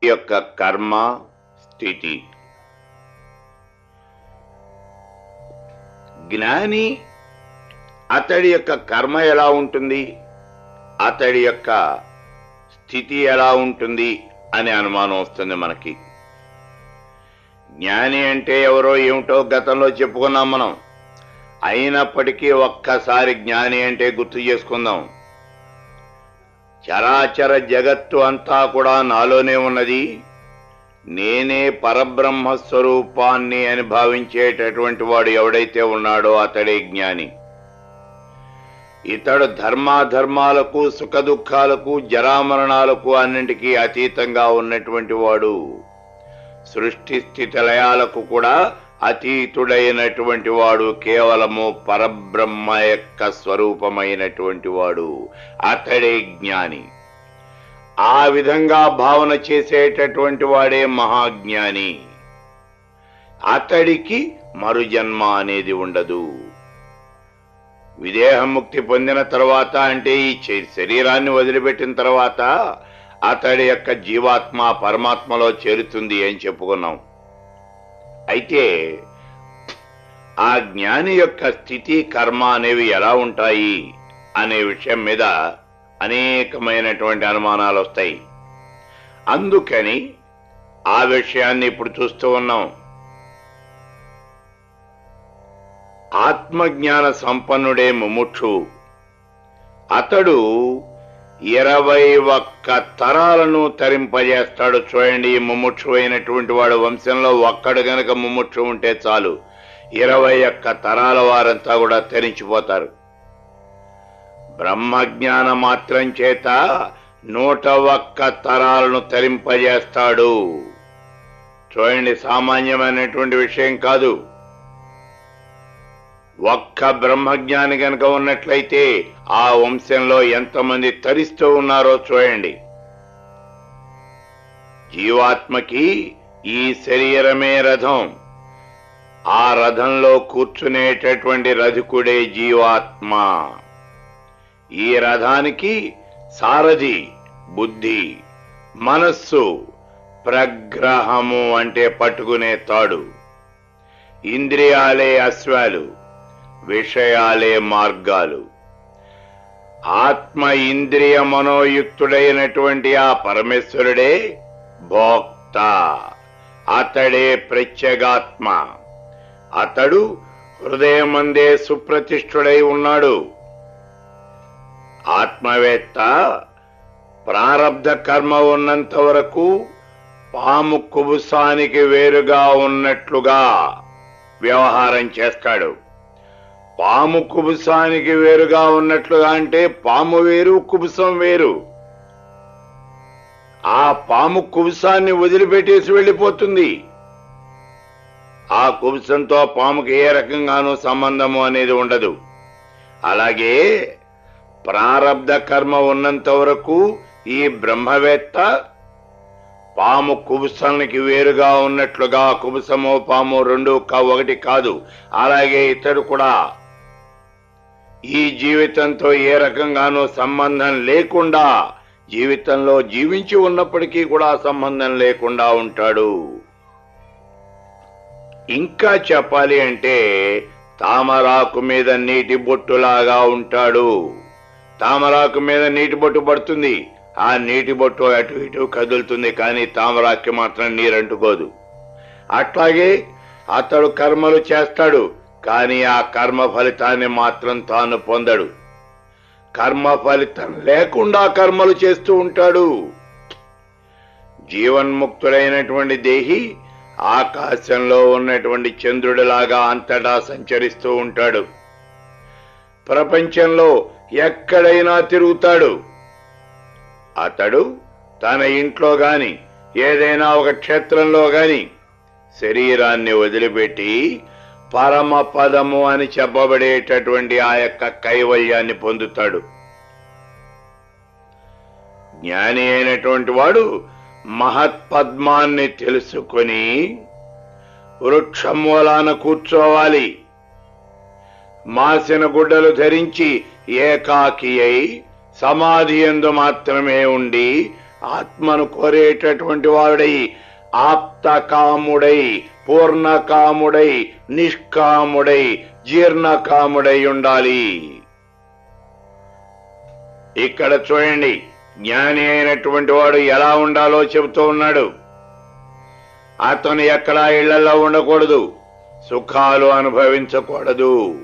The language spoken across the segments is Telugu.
యొక్క కర్మ స్థితి. జ్ఞాని అతడి యొక్క కర్మ ఎలా ఉంటుంది, అతడి యొక్క స్థితి ఎలా ఉంటుంది అనే అనుమానం వస్తుంది మనకి. జ్ఞాని అంటే ఎవరో ఏమిటో గతంలో చెప్పుకున్నాం మనం. అయినప్పటికీ ఒక్కసారి జ్ఞాని అంటే గుర్తు చేసుకుందాం. చరాచర జగత్తు అంతా కూడా నాలోనే ఉన్నది, నేనే పరబ్రహ్మ స్వరూపాన్ని అని భావించేటటువంటి వాడు ఎవడైతే ఉన్నాడో అతడే జ్ఞాని. ఇతడు ధర్మాధర్మాలకు, సుఖ దుఃఖాలకు, జరామరణాలకు అన్నింటికీ అతీతంగా ఉన్నటువంటి వాడు. సృష్టి స్థితి లయాలకు కూడా అతీతుడైనటువంటి వాడు, కేవలము పరబ్రహ్మ యొక్క స్వరూపమైనటువంటి వాడు. అతడే జ్ఞాని. ఆ విధంగా భావన చేసేటటువంటి వాడే మహాజ్ఞాని. అతడికి మరుజన్మ అనేది ఉండదు. విదేహముక్తి పొందిన తర్వాత, అంటే ఈ శరీరాన్ని వదిలిపెట్టిన తర్వాత అతడి యొక్క జీవాత్మ పరమాత్మలో చేరుతుంది అని చెప్పుకున్నాం. అయితే ఆ జ్ఞాని యొక్క స్థితి, కర్మ అనేవి ఎలా ఉంటాయి అనే విషయం మీద అనేకమైనటువంటి అనుమానాలు వస్తాయి. అందుకని ఆ విషయాన్ని ఇప్పుడు చూస్తూ ఉన్నాం. ఆత్మజ్ఞాన సంపన్నుడే ముముక్షు. అతడు 21 తరాలను తరింపజేస్తాడు. చూడండి, ముముక్షు అయినటువంటి వాడు వంశంలో ఒక్కడు గనక ముముక్షు ఉంటే చాలు, 21 తరాల వారంతా కూడా తరించిపోతారు. బ్రహ్మజ్ఞాన మాత్రం చేత 101 తరాలను తరింపజేస్తాడు. చూడండి, సామాన్యమైనటువంటి విషయం కాదు. ఒక్క బ్రహ్మజ్ఞాని కనుక ఉన్నట్లయితే ఆ వంశంలో ఎంతమంది తరిస్తూ ఉన్నారో చూడండి. జీవాత్మకి ఈ శరీరమే రథం. ఆ రథంలో కూర్చునేటటువంటి రథికుడే జీవాత్మ. ఈ రథానికి సారథి బుద్ధి, మనస్సు, ప్రగ్రహము అంటే పట్టుకునే తాడు, ఇంద్రియాలే అశ్వాలు, విషయాలే మార్గాలు. ఆత్మ ఇంద్రియ మనోయుక్తుడైనటువంటి ఆ పరమేశ్వరుడే భోక్త. అతడే ప్రత్యేగాత్మ. అతడు హృదయమందే సుప్రతిష్ఠుడై ఉన్నాడు. ఆత్మవేత్త ప్రారబ్ధ కర్మ ఉన్నంత వరకు పాము కుబుసానికి వేరుగా ఉన్నట్లుగా వ్యవహారం చేస్తాడు. పాము కుబుసానికి వేరుగా ఉన్నట్లుగా అంటే పాము వేరు, కుబుసం వేరు. ఆ పాము కుబుసాన్ని వదిలిపెట్టేసి వెళ్ళిపోతుంది. ఆ కుబుసంతో పాముకి ఏ రకంగానూ సంబంధము అనేది ఉండదు. అలాగే ప్రారబ్ధ కర్మ ఉన్నంత వరకు ఈ బ్రహ్మవేత్త పాము కుబుసానికి వేరుగా ఉన్నట్లుగా, కుబుసము పాము రెండు ఒకటి కాదు. అలాగే ఇతడు కూడా ఈ జీవితంతో ఏ రకంగానూ సంబంధం లేకుండా, జీవితంలో జీవించి ఉన్నప్పటికీ కూడా సంబంధం లేకుండా ఉంటాడు. ఇంకా చెప్పాలి అంటే తామరాకు మీద నీటి బొట్టులాగా ఉంటాడు. తామరాకు మీద నీటి బొట్టు పడుతుంది, ఆ నీటి బొట్టు అటు ఇటు కదులుతుంది, కానీ తామరాకి మాత్రం నీరంటుకోదు. అట్లాగే అతడు కర్మలు చేస్తాడు, కానీ ఆ కర్మ ఫలితాన్ని మాత్రం తాను పొందడు. కర్మ ఫలితం లేకుండా కర్మలు చేస్తూ ఉంటాడు. జీవన్ముక్తుడైనటువంటి దేహి ఆకాశంలో ఉన్నటువంటి చంద్రుడిలాగా అంతటా సంచరిస్తూ ఉంటాడు. ప్రపంచంలో ఎక్కడైనా తిరుగుతాడు. అతడు తన ఇంట్లో గాని, ఏదైనా ఒక క్షేత్రంలో గాని శరీరాన్ని వదిలిపెట్టి పరమ పదము అని చెప్పబడేటటువంటి ఆ యొక్క కైవల్యాన్ని పొందుతాడు. జ్ఞాని అయినటువంటి వాడు మహత్పద్మాన్ని తెలుసుకొని వృక్షమూలాన కూర్చోవాలి. మాసిన గుడ్డలు ధరించి ఏకాకి అయి సమాధి యందు మాత్రమే ఉండి ఆత్మను కోరేటటువంటి వాడై ఆప్తకాముడై పూర్ణకాముడై నిష్కాముడై జీర్ణకాముడై ఉండాలి. ఇక్కడ చూడండి, జ్ఞాని అయినటువంటి వాడు ఎలా ఉండాలో చెబుతూ ఉన్నాడు. అతను ఎక్కడా ఇళ్లలో ఉండకూడదు, సుఖాలు అనుభవించకూడదు.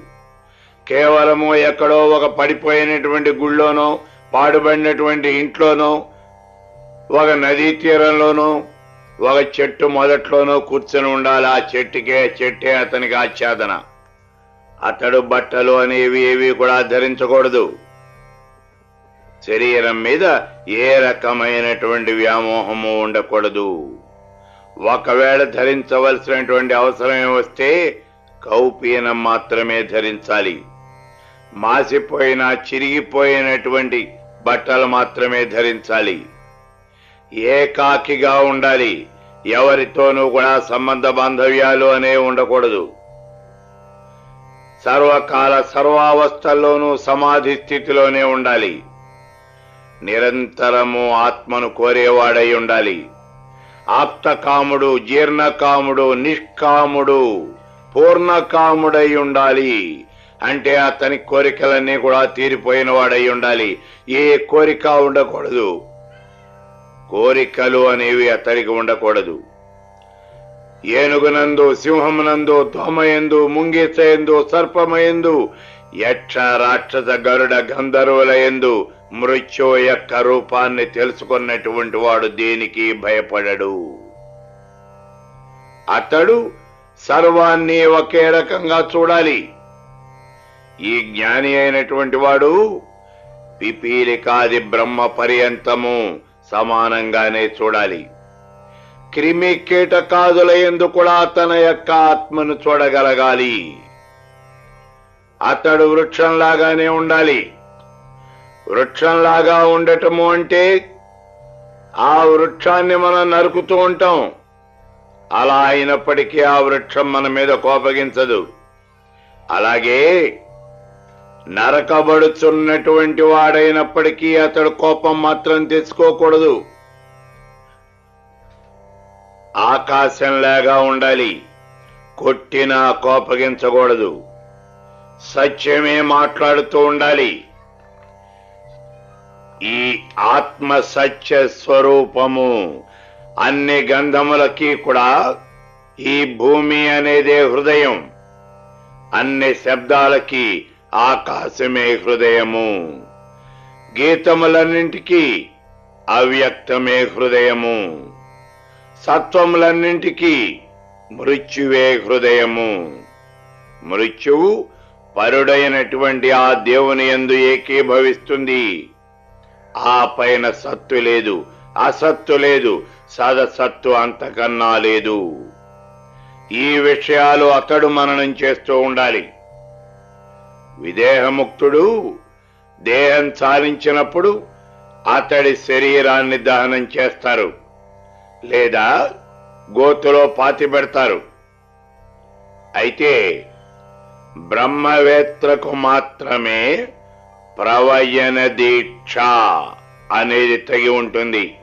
కేవలము ఎక్కడో ఒక పడిపోయినటువంటి గుళ్ళోనో పాడుబడినటువంటి ఇంట్లోనో ఒక నదీ తీరంలోనో ఒక చెట్టు మొదట్లోనో కూర్చొని ఉండాలి. ఆ చెట్టే అతనికి ఆచ్ఛాదన. అతడు బట్టలు అనేవి ఏవి కూడా ధరించకూడదు. శరీరం మీద ఏ రకమైనటువంటి వ్యామోహము ఉండకూడదు. ఒకవేళ ధరించవలసినటువంటి అవసరం వస్తే కౌపీనం మాత్రమే ధరించాలి. మాసిపోయిన చిరిగిపోయినటువంటి బట్టలు మాత్రమే ధరించాలి. ఏకాకిగా ఉండాలి. ఎవరితోనూ కూడా సంబంధ బాంధవ్యాలు అనేవి ఉండకూడదు. సర్వకాల సర్వావస్థల్లోనూ సమాధి స్థితిలోనే ఉండాలి. నిరంతరము ఆత్మను కోరేవాడై ఉండాలి. ఆప్తకాముడు, జీర్ణకాముడు, నిష్కాముడు, పూర్ణకాముడై ఉండాలి. అంటే అతని కోరికలన్నీ కూడా తీరిపోయిన వాడై ఉండాలి. ఏ కోరిక ఉండకూడదు. కోరికలు అనేవి అతడికి ఉండకూడదు. ఏనుగునందు, సింహమునందు, దోమయందు, ముంగిసయందు, సర్పమయందు, యక్ష రాక్షస గరుడ గంధర్వులయందు మృత్యు యొక్క రూపాన్ని తెలుసుకున్నటువంటి వాడు దేనికి భయపడడు. అతడు సర్వాన్ని ఒకే రకంగా చూడాలి. ఈ జ్ఞాని అయినటువంటి వాడు పిపీలికాది బ్రహ్మ పర్యంతము సమానంగానే చూడాలి. క్రిమి కీటకాదుల యందు కూడా తన యొక్క ఆత్మను చూడగలగాలి. అతడు వృక్షంలాగానే ఉండాలి. వృక్షంలాగా ఉండటము అంటే ఆ వృక్షాన్ని మనం నరుకుతూ ఉంటాం. అలా అయినప్పటికీ ఆ వృక్షం మన మీద కోపగించదు. అలాగే నరకబడుచున్నటువంటి వాడైనప్పటికీ అతడు కోపం మాత్రం తెచ్చుకోకూడదు. ఆకాశంలాగా ఉండాలి. కొట్టినా కోపగించకూడదు. సత్యమే మాట్లాడుతూ ఉండాలి. ఈ ఆత్మ సత్య స్వరూపము అన్ని గంధములకి కూడా ఈ భూమి అనేదే హృదయం. అన్ని శబ్దాలకి ఆకాశమే హృదయము. గీతములన్నింటికీ అవ్యక్తమే హృదయము. సత్వములన్నింటికీ మృత్యువే హృదయము. మృత్యువు పరుడైనటువంటి ఆ దేవుని యందు ఏకీభవిస్తుంది. ఆ పైన సత్తు లేదు, అసత్తు లేదు, సదసత్తు అంతకన్నా లేదు. ఈ విషయాలు అతడు మననం చేస్తూ ఉండాలి. విదేహముక్తుడు దేహం చాలించినప్పుడు అతడి శరీరాన్ని దహనం చేస్తారు, లేదా గోతులో పాతి పెడతారు. అయితే బ్రహ్మవేత్తకు మాత్రమే ప్రవయన దీక్ష అనేది తగి ఉంటుంది.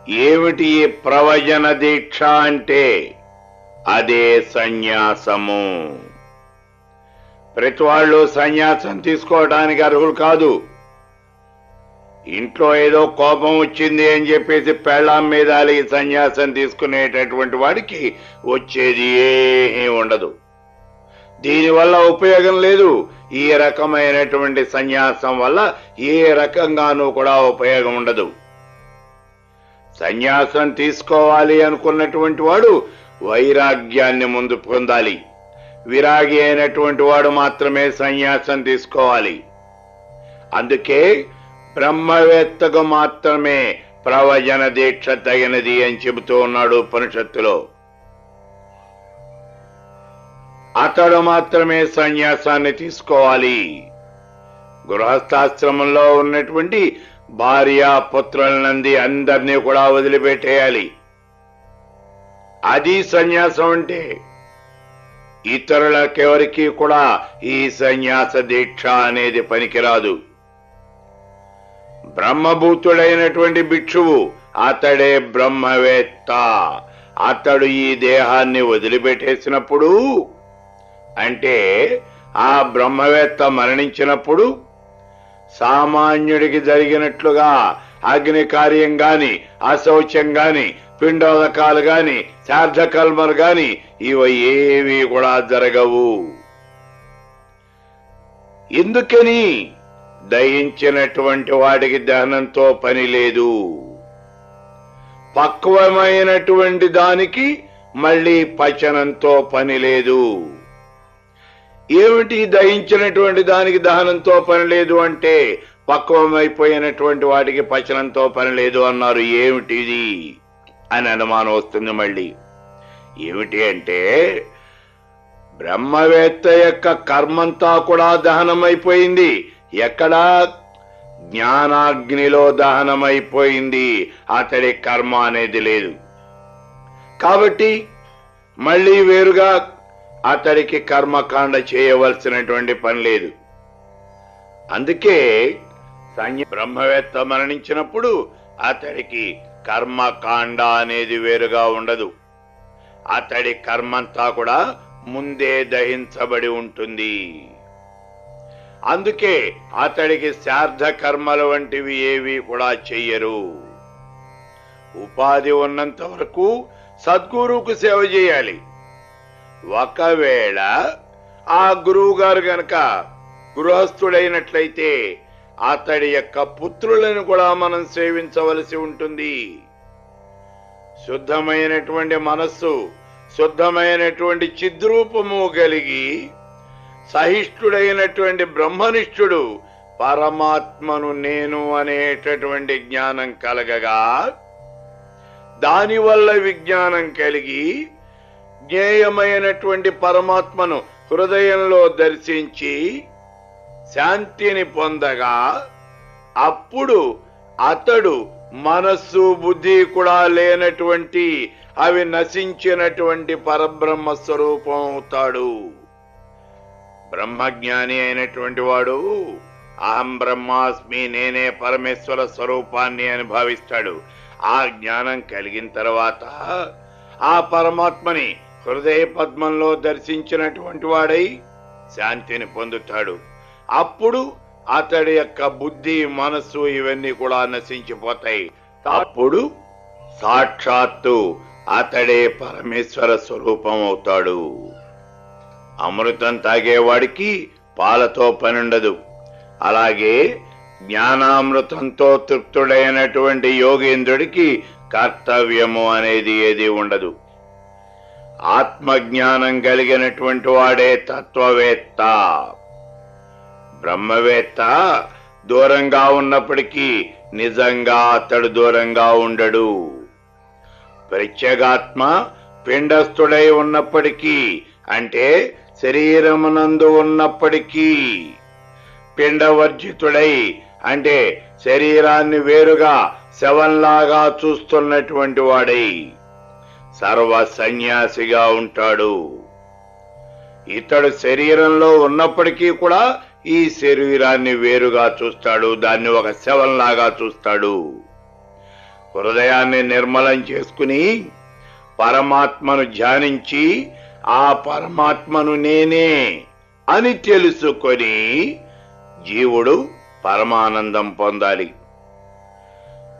ఏమిటి ఈ ప్రవయన దీక్ష అంటే? అదే సన్యాసము. ప్రతి వాళ్ళు సన్యాసం తీసుకోవడానికి అర్హులు కాదు. ఇంట్లో ఏదో కోపం వచ్చింది అని చెప్పేసి పెళ్ళాం మీద అలిగి సన్యాసం తీసుకునేటటువంటి వాడికి వచ్చేది ఏమీ ఉండదు. దీనివల్ల ఉపయోగం లేదు. ఈ రకమైనటువంటి సన్యాసం వల్ల ఏ రకంగానూ కూడా ఉపయోగం ఉండదు. సన్యాసం తీసుకోవాలి అనుకున్నటువంటి వాడు వైరాగ్యాన్ని ముందు పొందాలి. విరాగి అయినటువంటి వాడు మాత్రమే సన్యాసం తీసుకోవాలి. అందుకే బ్రహ్మవేత్తకు మాత్రమే ప్రవచన దీక్ష తగినది అని చెబుతూ ఉన్నాడు ఉపనిషత్తులో. అతడు మాత్రమే సన్యాసాన్ని తీసుకోవాలి. గృహస్థాశ్రమంలో ఉన్నటువంటి భార్య పుత్రులనంది అందరినీ కూడా వదిలిపెట్టేయాలి. అది సన్యాసం అంటే. ఇతరులకెవరికి కూడా ఈ సన్యాస దీక్ష అనేది పనికిరాదు. బ్రహ్మభూతుడైనటువంటి భిక్షువు అతడే బ్రహ్మవేత్త. అతడు ఈ దేహాన్ని వదిలిపెట్టేసినప్పుడు, అంటే ఆ బ్రహ్మవేత్త మరణించినప్పుడు సామాన్యుడికి జరిగినట్లుగా అగ్ని కార్యం గాని, అశౌచం గాని, పిండోదకాలు గాని, శ్రాద్ధకర్మలు గాని ఇవి ఏవి కూడా జరగవు. ఎందుకని? దహించినటువంటి వాడికి దహనంతో పని లేదు. పక్వమైనటువంటి దానికి మళ్ళీ పచనంతో పని లేదు. ఏమిటి దహించినటువంటి దానికి దహనంతో పని లేదు అంటే, పక్వమైపోయినటువంటి వాటికి పచనంతో పని లేదు అన్నారు. ఏమిటిది అని అనుమానం వస్తుంది. మళ్ళీ ఏమిటి అంటే, బ్రహ్మవేత్త యొక్క కర్మంతా కూడా దహనమైపోయింది. ఎక్కడా? జ్ఞానాగ్నిలో దహనమైపోయింది. అతడి కర్మ అనేది లేదు. కాబట్టి మళ్ళీ వేరుగా అతడికి కర్మకాండ చేయవలసినటువంటి పని లేదు. అందుకే బ్రహ్మవేత్త మరణించినప్పుడు అతడికి కర్మకాండ అనేది వేరుగా ఉండదు. అతడి కర్మంతా కూడా ముందే దహించబడి ఉంటుంది. అందుకే అతడికి శ్రాద్ధ కర్మలు వంటివి ఏవి కూడా చెయ్యరు. ఉపాధి ఉన్నంత వరకు సద్గురువుకు సేవ చేయాలి. ఒకవేళ ఆ గురువు గారు గనక గృహస్థుడైనట్లయితే అతడి యొక్క పుత్రులను కూడా మనం సేవించవలసి ఉంటుంది. శుద్ధమైనటువంటి మనస్సు, శుద్ధమైనటువంటి చిద్రూపము కలిగి సహిష్ఠుడైనటువంటి బ్రహ్మనిష్ఠుడు పరమాత్మను నేను అనేటటువంటి జ్ఞానం కలగగా, దానివల్ల విజ్ఞానం కలిగి జ్ఞేయమైనటువంటి పరమాత్మను హృదయంలో దర్శించి శాంతిని పొందగా, అప్పుడు అతడు మనస్సు బుద్ధి కూడా లేనటువంటి, అవి నశించినటువంటి పరబ్రహ్మ స్వరూపం అవుతాడు. బ్రహ్మజ్ఞాని అయినటువంటి వాడు అహం బ్రహ్మాస్మి, నేనే పరమేశ్వర స్వరూపాన్ని అని భావిస్తాడు. ఆ జ్ఞానం కలిగిన తర్వాత ఆ పరమాత్మని హృదయ పద్మంలో దర్శించినటువంటి వాడై శాంతిని పొందుతాడు. అప్పుడు అతడి యొక్క బుద్ధి, మనస్సు ఇవన్నీ కూడా నశించిపోతాయి. అప్పుడు సాక్షాత్తు అతడే పరమేశ్వర స్వరూపం అవుతాడు. అమృతం తాగేవాడికి పాలతో పనుండదు. అలాగే జ్ఞానామృతంతో తృప్తుడైనటువంటి యోగేంద్రుడికి కర్తవ్యము అనేది ఏది ఉండదు. ఆత్మజ్ఞానం కలిగినటువంటి వాడే తత్వవేత్త. బ్రహ్మవేత్త దూరంగా ఉన్నప్పటికీ నిజంగా అతడు దూరంగా ఉండడు. ప్రత్యేగాత్మ పిండస్థుడై ఉన్నప్పటికీ, అంటే శరీరమునందు ఉన్నప్పటికీ, పిండవర్జితుడై అంటే శరీరాన్ని వేరుగా శవంలాగా చూస్తున్నటువంటి వాడై సర్వ సన్యాసిగా ఉంటాడు. ఇతడు శరీరంలో ఉన్నప్పటికీ కూడా ఈ శరీరాన్ని వేరుగా చూస్తాడు, దాన్ని ఒక శవంలాగా చూస్తాడు. హృదయాన్ని నిర్మలం చేసుకుని పరమాత్మను ధ్యానించి ఆ పరమాత్మను నేనే అని తెలుసుకొని జీవుడు పరమానందం పొందాలి.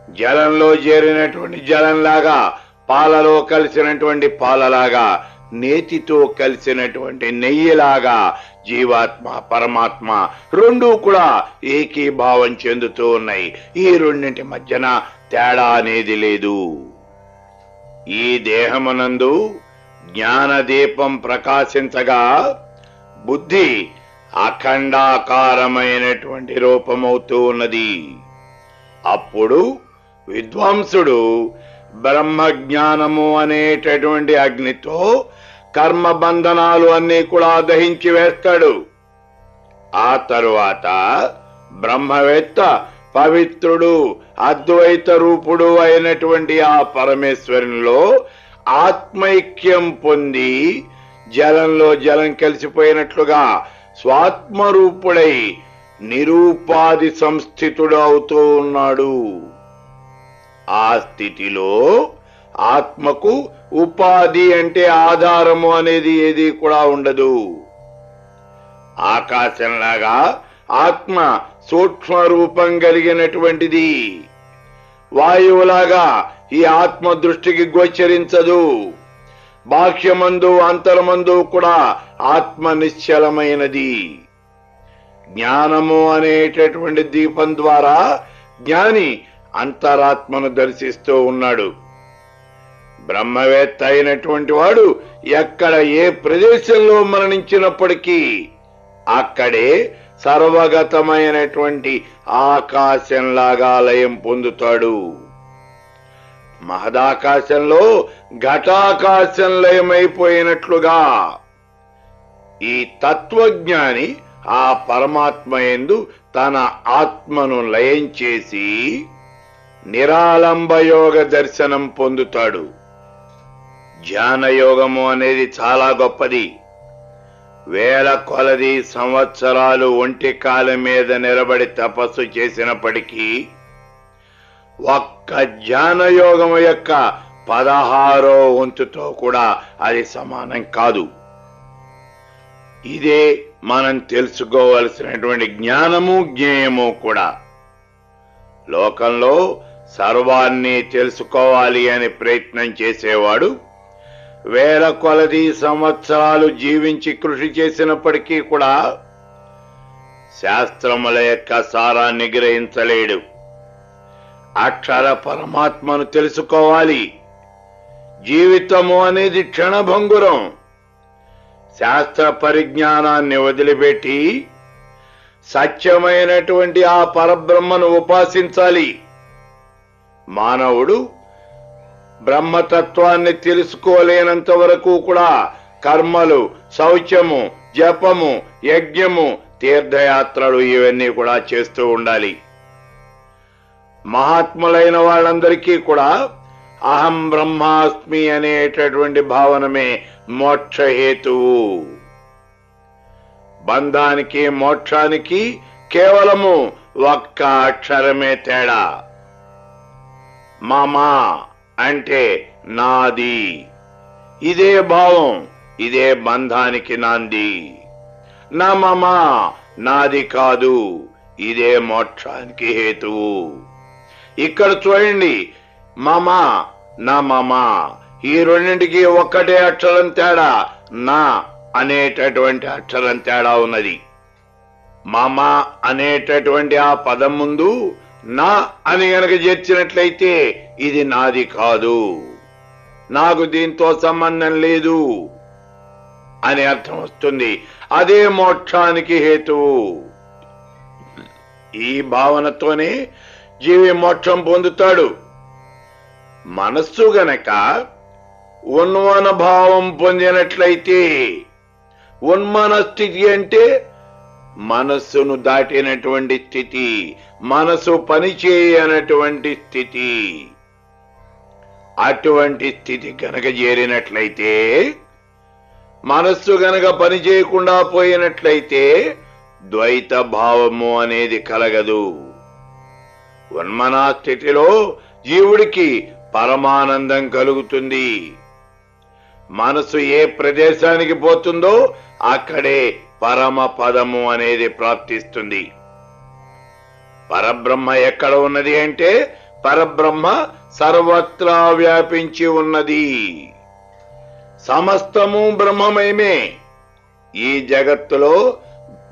జలంలో చేరినటువంటి జలంలాగా, పాలలో కలిసినటువంటి పాలలాగా, నేతితో కలిసినటువంటి నెయ్యిలాగా జీవాత్మ పరమాత్మ రెండూ కూడా ఏకీభావం చెందుతూ ఉన్నాయి. ఈ రెండింటి మధ్యన తేడా అనేది లేదు. ఈ దేహమునందు జ్ఞానదీపం ప్రకాశించగా బుద్ధి అఖండాకారమైనటువంటి రూపమవుతూ ఉన్నది. అప్పుడు విద్వాంసుడు బ్రహ్మజ్ఞానము అనేటటువంటి అగ్నితో కర్మబంధనాలు అన్నీ కూడా దహించి వేస్తాడు. ఆ తరువాత బ్రహ్మవేత్త పవిత్రుడు, అద్వైత రూపుడు అయినటువంటి ఆ పరమేశ్వరునిలో ఆత్మైక్యం పొంది జలంలో జలం కలిసిపోయినట్లుగా స్వాత్మరూపుడై నిరూపాధి సంస్థితుడు అవుతూ ఉన్నాడు. ఆ స్థితిలో ఆత్మకు ఉపాధి అంటే ఆధారము అనేది ఏది కూడా ఉండదు. ఆకాశంలాగా ఆత్మ సూక్ష్మ రూపం కలిగినటువంటిది. వాయువులాగా ఈ ఆత్మ దృష్టికి గోచరించదు. బాహ్యమందు అంతర్మందు కూడా ఆత్మ నిశ్చలమైనది. జ్ఞానము అనేటటువంటి దీపం ద్వారా జ్ఞాని అంతరాత్మను దర్శిస్తూ ఉన్నాడు. బ్రహ్మవేత్త అయినటువంటి వాడు ఎక్కడ ఏ ప్రదేశంలో మరణించినప్పటికీ అక్కడే సర్వగతమైనటువంటి ఆకాశంలాగా లయం పొందుతాడు. మహదాకాశంలో ఘటాకాశం లయమైపోయినట్లుగా ఈ తత్వజ్ఞాని ఆ పరమాత్మ యందు తన ఆత్మను లయం చేసి నిరాలంబయోగ దర్శనం పొందుతాడు. ధ్యానయోగము అనేది చాలా గొప్పది. వేల కొలది సంవత్సరాలు ఒంటి కాలం మీద నిలబడి తపస్సు చేసినప్పటికీ ఒక్క ధ్యానయోగము యొక్క 16వ వంతుతో కూడా అది సమానం కాదు. ఇదే మనం తెలుసుకోవలసినటువంటి జ్ఞానము జ్ఞేయము కూడా. లోకంలో సర్వాన్ని తెలుసుకోవాలి అని ప్రయత్నం చేసేవాడు వేల కొలది సంవత్సరాలు జీవించి కృషి చేసినప్పటికీ కూడా శాస్త్రముల యొక్క సారాన్ని గ్రహించలేడు. అక్షర పరమాత్మను తెలుసుకోవాలి. జీవితము అనేది క్షణభంగురం. శాస్త్ర పరిజ్ఞానాన్ని వదిలిపెట్టి సత్యమైనటువంటి ఆ పరబ్రహ్మను ఉపాసించాలి. మానవుడు బ్రహ్మతత్వాన్ని తెలుసుకోలేనంత వరకు కూడా కర్మలు, శౌచము, జపము, యజ్ఞము, తీర్థయాత్రలు ఇవన్నీ కూడా చేస్తూ ఉండాలి. మహాత్ములైన వాళ్ళందరికీ కూడా అహం బ్రహ్మాస్మి అనేటటువంటి భావనమే మోక్షహేతువు. బంధానికి మోక్షానికి కేవలము ఒక్క అక్షరమే తేడా. మమ అంటే నాది. ఇదే భావం, ఇదే బంధానికి నాంది. నా మమ నాది కాదు, ఇదే మోక్షానికి హేతువు. ఇక్కడ చూడండి, మమ నా మమ ఈ రెండింటికి ఒక్కటే అక్షరం తేడా. నా అనేటటువంటి అక్షరం తేడా ఉన్నది. మమ అనేటటువంటి ఆ పదం ముందు నా అని గనక చేర్చినట్లయితే ఇది నాది కాదు, నాకు దీంతో సంబంధం లేదు అని అర్థం వస్తుంది. అదే మోక్షానికి హేతువు. ఈ భావనతోనే జీవి మోక్షం పొందుతాడు. మనస్సు గనక ఉన్మన భావం పొందినట్లయితే, ఉన్మన స్థితి అంటే మనస్సును దాటినటువంటి స్థితి, మనసు పనిచేయనటువంటి స్థితి. అటువంటి స్థితి గనక చేరినట్లయితే, మనస్సు గనక పని చేయకుండా పోయినట్లయితే ద్వైత భావము అనేది కలగదు. ఉన్మనా స్థితిలో జీవుడికి పరమానందం కలుగుతుంది. మనసు ఏ ప్రదేశానికి పోతుందో అక్కడే పరమ పదము అనేది ప్రాప్తిస్తుంది. పరబ్రహ్మ ఎక్కడ ఉన్నది అంటే, పరబ్రహ్మ సర్వత్రా వ్యాపించి ఉన్నది. సమస్తము బ్రహ్మమయమే. ఈ జగత్తులో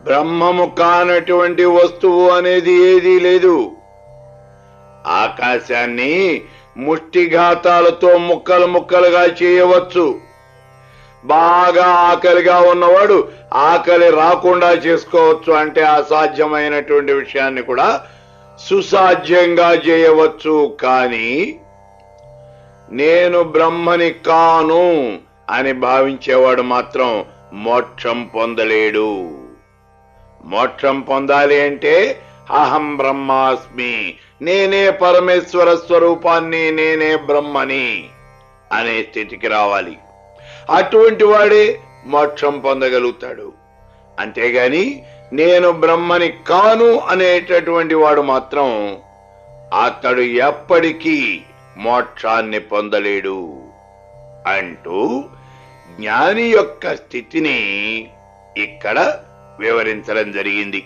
బ్రహ్మము కానటువంటి వస్తువు అనేది ఏదీ లేదు. ఆకాశాన్ని ముష్టిఘాతాలతో ముక్కలు ముక్కలుగా చేయవచ్చు. బాగా ఆకలిగా ఉన్నవాడు ఆకలి రాకుండా చేసుకోవచ్చు. అంటే అసాధ్యమైనటువంటి విషయాన్ని కూడా సుసాధ్యంగా చేయవచ్చు. కానీ నేను బ్రహ్మని కాను అని భావించేవాడు మాత్రం మోక్షం పొందలేడు. మోక్షం పొందాలి అంటే అహం బ్రహ్మాస్మి, నేనే పరమేశ్వర స్వరూపాన్ని, నేనే బ్రహ్మని అనే స్థితికి రావాలి. అటువంటి వాడే మోక్షం పొందగలుగుతాడు. అంతేగాని నేను బ్రహ్మని కాను అనేటటువంటి వాడు మాత్రం అతడు ఎప్పటికీ మోక్షాన్ని పొందలేడు అంటూ జ్ఞాని యొక్క స్థితిని ఇక్కడ వివరించడం జరిగింది.